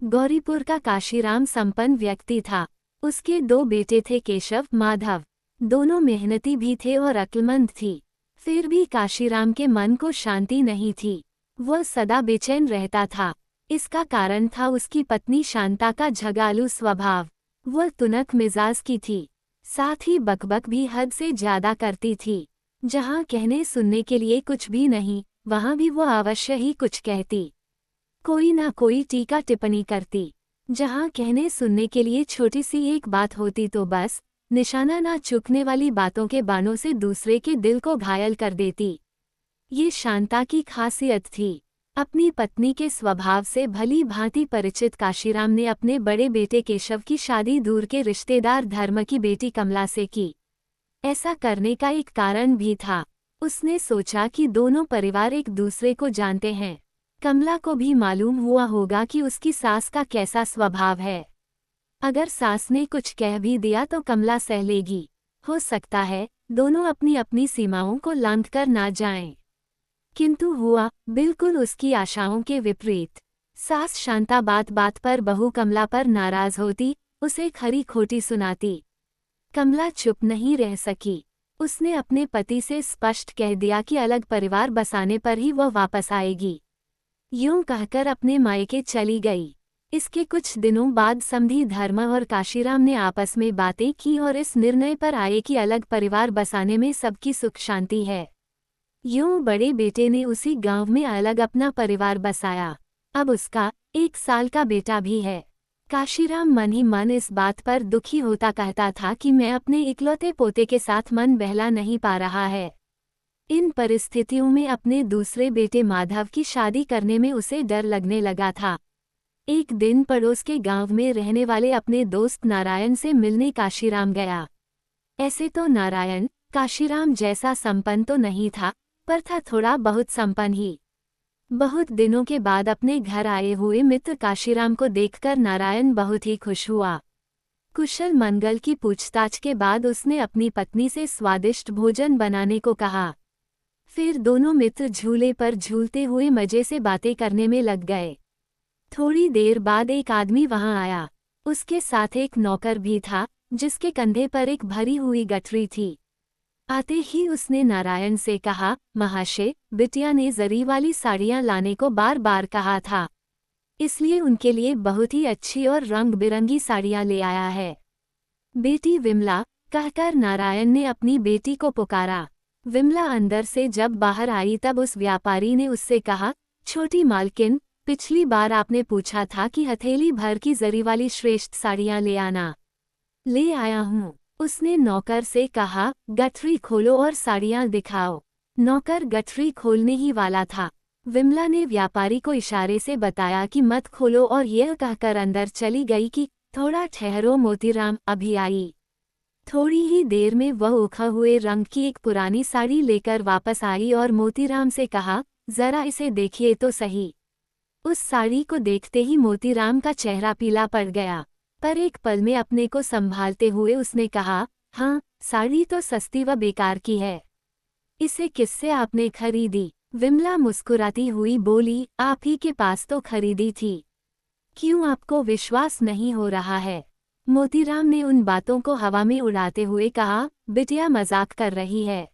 गौरीपुर का काशीराम संपन्न व्यक्ति था। उसके 2 बेटे थे, केशव, माधव। दोनों मेहनती भी थे और अक्लमंद थी। फिर भी काशीराम के मन को शांति नहीं थी। वह सदा बेचैन रहता था। इसका कारण था उसकी पत्नी शांता का झगड़ालू स्वभाव। वह तुनक मिजाज की थी, साथ ही बकबक भी हद से ज्यादा करती थी। जहाँ कहने सुनने के लिए कुछ भी नहीं, वहाँ भी वह अवश्य ही कुछ कहती, कोई ना कोई टीका टिप्पणी करती। जहाँ कहने सुनने के लिए छोटी सी एक बात होती तो बस निशाना ना चूकने वाली बातों के बाणों से दूसरे के दिल को घायल कर देती। ये शांता की खासियत थी। अपनी पत्नी के स्वभाव से भली भांति परिचित काशीराम ने अपने बड़े बेटे केशव की शादी दूर के रिश्तेदार धर्म की बेटी कमला से की। ऐसा करने का एक कारण भी था। उसने सोचा कि दोनों परिवार एक दूसरे को जानते हैं। कमला को भी मालूम हुआ होगा कि उसकी सास का कैसा स्वभाव है। अगर सास ने कुछ कह भी दिया तो कमला सह लेगी। हो सकता है दोनों अपनी अपनी सीमाओं को लांघकर ना जाएं। किंतु हुआ बिल्कुल उसकी आशाओं के विपरीत। सास शांता बात बात पर बहू कमला पर नाराज होती, उसे खरी खोटी सुनाती। कमला चुप नहीं रह सकी। उसने अपने पति से स्पष्ट कह दिया कि अलग परिवार बसाने पर ही वह वापस आएगी। यूं कहकर अपने मायके चली गई। इसके कुछ दिनों बाद समधी धर्म और काशीराम ने आपस में बातें की और इस निर्णय पर आए कि अलग परिवार बसाने में सबकी सुख शांति है। यूं बड़े बेटे ने उसी गांव में अलग अपना परिवार बसाया। अब उसका 1 साल का बेटा भी है। काशीराम मन ही मन इस बात पर दुखी होता कहता था कि मैं अपने इकलौते पोते के साथ मन बहला नहीं पा रहा है। इन परिस्थितियों में अपने दूसरे बेटे माधव की शादी करने में उसे डर लगने लगा था। एक दिन पड़ोस के गांव में रहने वाले अपने दोस्त नारायण से मिलने काशीराम गया। ऐसे तो नारायण काशीराम जैसा संपन्न तो नहीं था, पर था थोड़ा बहुत संपन्न ही। बहुत दिनों के बाद अपने घर आए हुए मित्र काशीराम को देखकर नारायण बहुत ही खुश हुआ। कुशल मंगल की पूछताछ के बाद उसने अपनी पत्नी से स्वादिष्ट भोजन बनाने को कहा। फिर दोनों मित्र झूले पर झूलते हुए मजे से बातें करने में लग गए। थोड़ी देर बाद एक आदमी वहां आया। उसके साथ एक नौकर भी था, जिसके कंधे पर एक भरी हुई गठरी थी। आते ही उसने नारायण से कहा, महाशय, बिटिया ने जरी वाली साड़ियां लाने को बार बार कहा था, इसलिए उनके लिए बहुत ही अच्छी और रंग बिरंगी साड़ियां ले आया है। बेटी विमला, कहकर नारायण ने अपनी बेटी को पुकारा। विमला अंदर से जब बाहर आई तब उस व्यापारी ने उससे कहा, छोटी मालकिन, पिछली बार आपने पूछा था कि हथेली भर की जरी वाली श्रेष्ठ साड़ियां ले आना। ले आया हूँ, उसने नौकर से कहा। गठरी खोलो और साड़ियां दिखाओ। नौकर गठरी खोलने ही वाला था। विमला ने व्यापारी को इशारे से बताया कि मत खोलो और यह कहकर अंदर चली गई कि थोड़ा ठहरो मोतीराम, अभी आई। थोड़ी ही देर में वह उखा हुए रंग की एक पुरानी साड़ी लेकर वापस आई और मोतीराम से कहा, जरा इसे देखिए तो सही। उस साड़ी को देखते ही मोतीराम का चेहरा पीला पड़ गया, पर एक पल में अपने को संभालते हुए उसने कहा, हाँ, साड़ी तो सस्ती व बेकार की है। इसे किससे आपने खरीदी? विमला मुस्कुराती हुई बोली, आप ही के पास तो खरीदी थी। क्यों आपको विश्वास नहीं हो रहा है? मोतीराम ने उन बातों को हवा में उड़ाते हुए कहा, बिटिया मजाक कर रही है।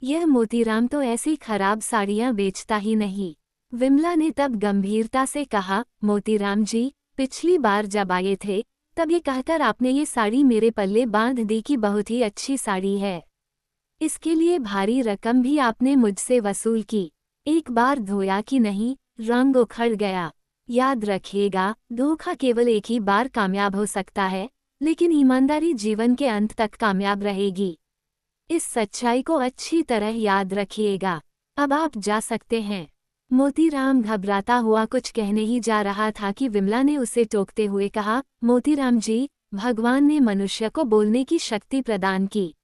यह मोतीराम तो ऐसी खराब साड़ियां बेचता ही नहीं। विमला ने तब गंभीरता से कहा, मोतीराम जी, पिछली बार जब आए थे तब ये कहकर आपने ये साड़ी मेरे पल्ले बांध दी कि बहुत ही अच्छी साड़ी है। इसके लिए भारी रकम भी आपने मुझसे वसूल की। एक बार धोया कि नहीं, रंग उखड़ गया। याद रखिएगा, धोखा केवल एक ही बार कामयाब हो सकता है, लेकिन ईमानदारी जीवन के अंत तक कामयाब रहेगी। इस सच्चाई को अच्छी तरह याद रखिएगा। अब आप जा सकते हैं। मोतीराम घबराता हुआ कुछ कहने ही जा रहा था कि विमला ने उसे टोकते हुए कहा, मोतीराम जी, भगवान ने मनुष्य को बोलने की शक्ति प्रदान की,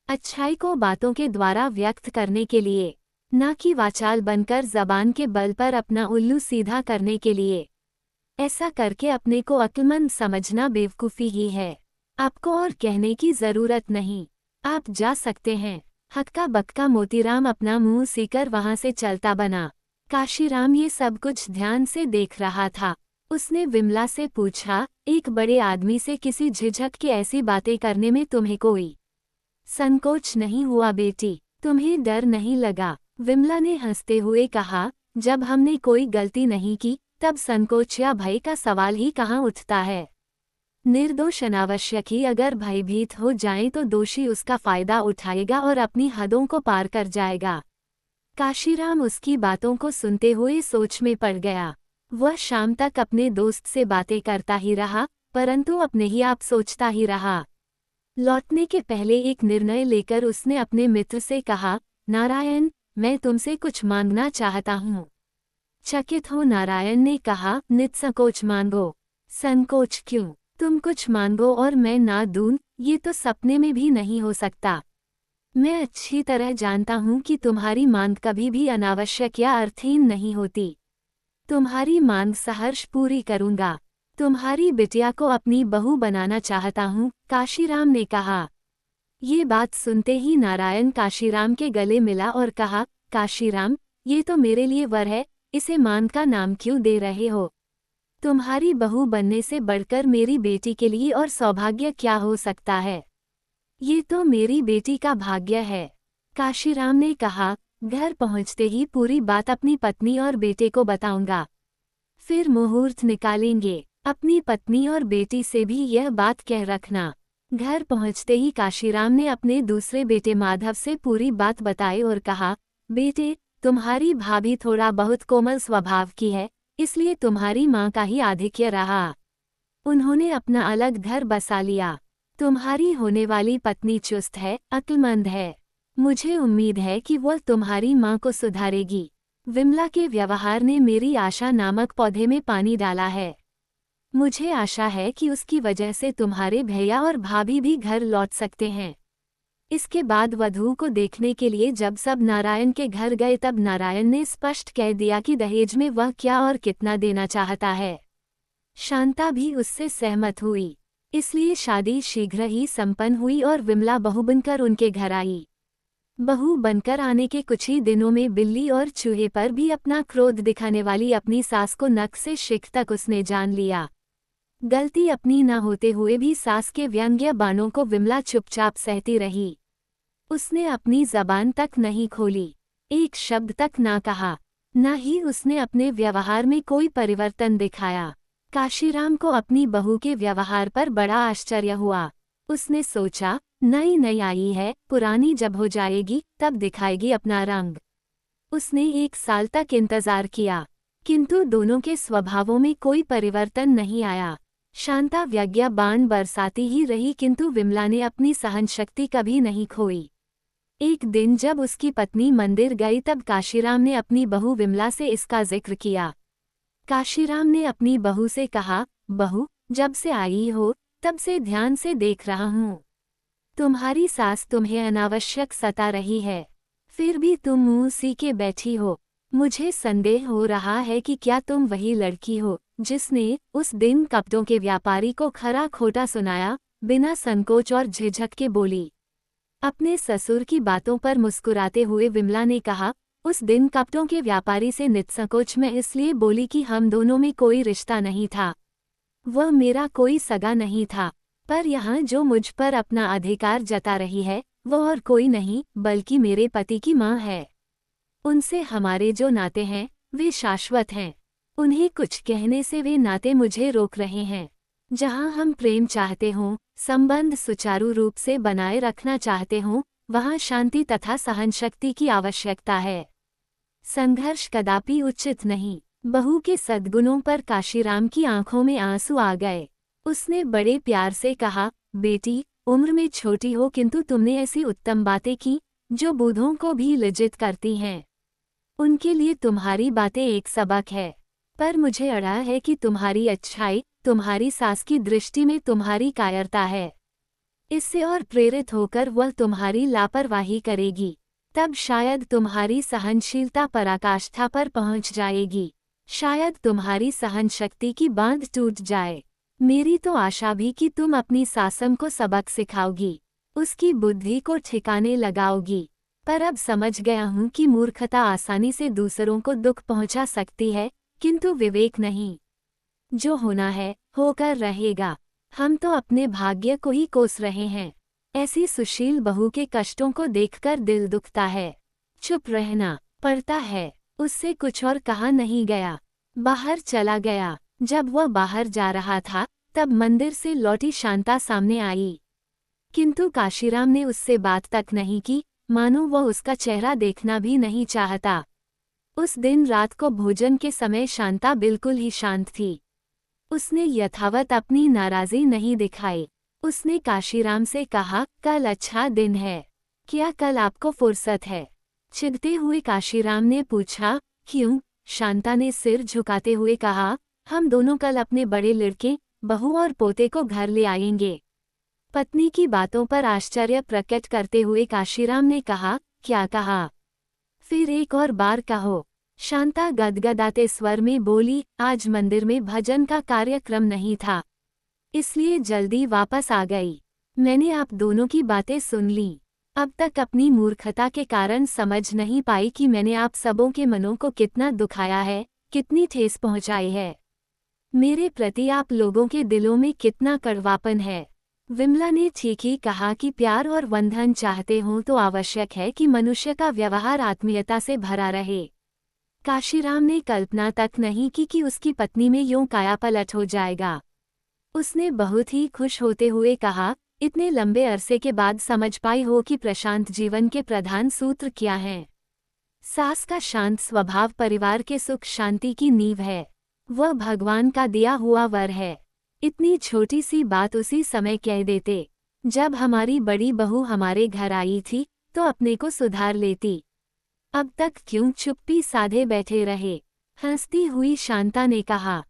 अच्छाई को बातों के द्वारा व्यक्त करने के लिए, न कि वाचाल बनकर जबान के बल पर अपना उल्लू सीधा करने के लिए। ऐसा करके अपने को अक्लमंद समझना बेवकूफ़ी ही है। आपको और कहने की जरूरत नहीं, आप जा सकते हैं। हक्का बक्का मोतीराम अपना मुंह सीकर वहां से चलता बना। काशीराम ये सब कुछ ध्यान से देख रहा था। उसने विमला से पूछा, एक बड़े आदमी से किसी झिझक के ऐसी बातें करने में तुम्हें कोई संकोच नहीं हुआ बेटी? तुम्हें डर नहीं लगा? विमला ने हंसते हुए कहा, जब हमने कोई गलती नहीं की तब संकोच या भय का सवाल ही कहाँ उठता है। निर्दोष अनावश्यक ही अगर भयभीत हो जाए तो दोषी उसका फायदा उठाएगा और अपनी हदों को पार कर जाएगा। काशीराम उसकी बातों को सुनते हुए सोच में पड़ गया। वह शाम तक अपने दोस्त से बातें करता ही रहा, परंतु अपने ही आप सोचता ही रहा। लौटने के पहले एक निर्णय लेकर उसने अपने मित्र से कहा, नारायण, मैं तुमसे कुछ मांगना चाहता हूँ। चकित हो नारायण ने कहा, निसंकोच मांगो। संकोच क्यों? तुम कुछ मांगो और मैं ना दूं, ये तो सपने में भी नहीं हो सकता। मैं अच्छी तरह जानता हूँ कि तुम्हारी मांग कभी भी अनावश्यक या अर्थहीन नहीं होती। तुम्हारी मांग सहर्ष पूरी करूँगा। तुम्हारी बिटिया को अपनी बहू बनाना चाहता हूँ, काशीराम ने कहा। ये बात सुनते ही नारायण काशीराम के गले मिला और कहा, काशीराम, ये तो मेरे लिए वर है, इसे मांग का नाम क्यों दे रहे हो? तुम्हारी बहू बनने से बढ़कर मेरी बेटी के लिए और सौभाग्य क्या हो सकता है? ये तो मेरी बेटी का भाग्य है। काशीराम ने कहा, घर पहुंचते ही पूरी बात अपनी पत्नी और बेटे को बताऊंगा। फिर मुहूर्त निकालेंगे। अपनी पत्नी और बेटी से भी यह बात कह रखना। घर पहुंचते ही काशीराम ने अपने दूसरे बेटे माधव से पूरी बात बताई और कहा, बेटे, तुम्हारी भाभी थोड़ा बहुत कोमल स्वभाव की है, इसलिए तुम्हारी माँ का ही आधिक्य रहा। उन्होंने अपना अलग घर बसा लिया। तुम्हारी होने वाली पत्नी चुस्त है, अक्लमंद है। मुझे उम्मीद है कि वह तुम्हारी माँ को सुधारेगी। विमला के व्यवहार ने मेरी आशा नामक पौधे में पानी डाला है। मुझे आशा है कि उसकी वजह से तुम्हारे भैया और भाभी भी घर लौट सकते हैं। इसके बाद वधू को देखने के लिए जब सब नारायण के घर गए तब नारायण ने स्पष्ट कह दिया कि दहेज में वह क्या और कितना देना चाहता है। शांता भी उससे सहमत हुई, इसलिए शादी शीघ्र ही संपन्न हुई और विमला बहू बनकर उनके घर आई। बहू बनकर आने के कुछ ही दिनों में बिल्ली और चूहे पर भी अपना क्रोध दिखाने वाली अपनी सास को नक से शिख तक उसने जान लिया। गलती अपनी न होते हुए भी सास के व्यंग्य बाणों को विमला चुपचाप सहती रही। उसने अपनी जबान तक नहीं खोली, एक शब्द तक ना कहा, न ही उसने अपने व्यवहार में कोई परिवर्तन दिखाया। काशीराम को अपनी बहू के व्यवहार पर बड़ा आश्चर्य हुआ। उसने सोचा, नई नई आई है, पुरानी जब हो जाएगी तब दिखाएगी अपना रंग। उसने 1 साल तक इंतजार किया, किंतु दोनों के स्वभावों में कोई परिवर्तन नहीं आया। शांता व्यज्ञा बाण बरसाती ही रही, किंतु विमला ने अपनी सहनशक्ति कभी नहीं खोई। एक दिन जब उसकी पत्नी मंदिर गई तब काशीराम ने अपनी बहू विमला से इसका जिक्र किया। काशीराम ने अपनी बहू से कहा, बहू, जब से आई हो तब से ध्यान से देख रहा हूँ। तुम्हारी सास तुम्हें अनावश्यक सता रही है, फिर भी तुम मुंह सीके बैठी हो। मुझे संदेह हो रहा है कि क्या तुम वही लड़की हो जिसने उस दिन कपड़ों के व्यापारी को खरा खोटा सुनाया, बिना संकोच और झिझक के बोली। अपने ससुर की बातों पर मुस्कुराते हुए विमला ने कहा, उस दिन कपड़ों के व्यापारी से निसंकोच मैं इसलिए बोली कि हम दोनों में कोई रिश्ता नहीं था। वह मेरा कोई सगा नहीं था, पर यहाँ जो मुझ पर अपना अधिकार जता रही है वह और कोई नहीं बल्कि मेरे पति की माँ है। उनसे हमारे जो नाते हैं वे शाश्वत हैं। उन्हें कुछ कहने से वे नाते मुझे रोक रहे हैं। जहाँ हम प्रेम चाहते हों, संबंध सुचारू रूप से बनाए रखना चाहते हों, वहाँ शांति तथा सहनशक्ति की आवश्यकता है। संघर्ष कदापि उचित नहीं। बहू के सद्गुणों पर काशीराम की आंखों में आंसू आ गए। उसने बड़े प्यार से कहा, बेटी, उम्र में छोटी हो किंतु तुमने ऐसी उत्तम बातें की जो बूढ़ों को भी लज्जित करती हैं। उनके लिए तुम्हारी बातें एक सबक है, पर मुझे अड़ा है कि तुम्हारी अच्छाई तुम्हारी सास की दृष्टि में तुम्हारी कायरता है। इससे और प्रेरित होकर वह तुम्हारी लापरवाही करेगी, तब शायद तुम्हारी सहनशीलता पराकाष्ठा पर पहुंच जाएगी। शायद तुम्हारी सहनशक्ति की बांध टूट जाए। मेरी तो आशा भी कि तुम अपनी सासम को सबक सिखाओगी, उसकी बुद्धि को ठिकाने लगाओगी, पर अब समझ गया हूँ कि मूर्खता आसानी से दूसरों को दुख पहुंचा सकती है, किंतु विवेक नहीं। जो होना है होकर रहेगा। हम तो अपने भाग्य को ही कोस रहे हैं। ऐसी सुशील बहू के कष्टों को देखकर दिल दुखता है। चुप रहना पड़ता है। उससे कुछ और कहा नहीं गया। बाहर चला गया। जब वह बाहर जा रहा था तब मंदिर से लौटी शांता सामने आई, किंतु काशीराम ने उससे बात तक नहीं की, मानो वह उसका चेहरा देखना भी नहीं चाहता। उस दिन रात को भोजन के समय शांता बिल्कुल ही शांत थी। उसने यथावत अपनी नाराज़ी नहीं दिखाई। उसने काशीराम से कहा, कल अच्छा दिन है, क्या कल आपको फुर्सत है? चिढ़ते हुए काशीराम ने पूछा, क्यों? शांता ने सिर झुकाते हुए कहा, हम दोनों कल अपने बड़े लड़के, बहू और पोते को घर ले आएंगे। पत्नी की बातों पर आश्चर्य प्रकट करते हुए काशीराम ने कहा, क्या कहा? फिर एक और बार कहो। शांता गदगदाते स्वर में बोली, आज मंदिर में भजन का कार्यक्रम नहीं था, इसलिए जल्दी वापस आ गई। मैंने आप दोनों की बातें सुन ली। अब तक अपनी मूर्खता के कारण समझ नहीं पाई कि मैंने आप सबों के मनों को कितना दुखाया है, कितनी ठेस पहुंचाई है। मेरे प्रति आप लोगों के दिलों में कितना कड़वापन है। विमला ने ठीक ही कहा कि प्यार और बंधन चाहते हों तो आवश्यक है कि मनुष्य का व्यवहार आत्मीयता से भरा रहे। काशीराम ने कल्पना तक नहीं की कि उसकी पत्नी में यूं कायापलट हो जाएगा। उसने बहुत ही खुश होते हुए कहा, इतने लंबे अरसे के बाद समझ पाई हो कि प्रशांत जीवन के प्रधान सूत्र क्या हैं। सास का शांत स्वभाव परिवार के सुख शांति की नींव है। वह भगवान का दिया हुआ वर है। इतनी छोटी सी बात उसी समय कह देते। जब हमारी बड़ी बहू हमारे घर आई थी तो अपने को सुधार लेती। अब तक क्यों चुप्पी साधे बैठे रहे? हंसती हुई शांता ने कहा।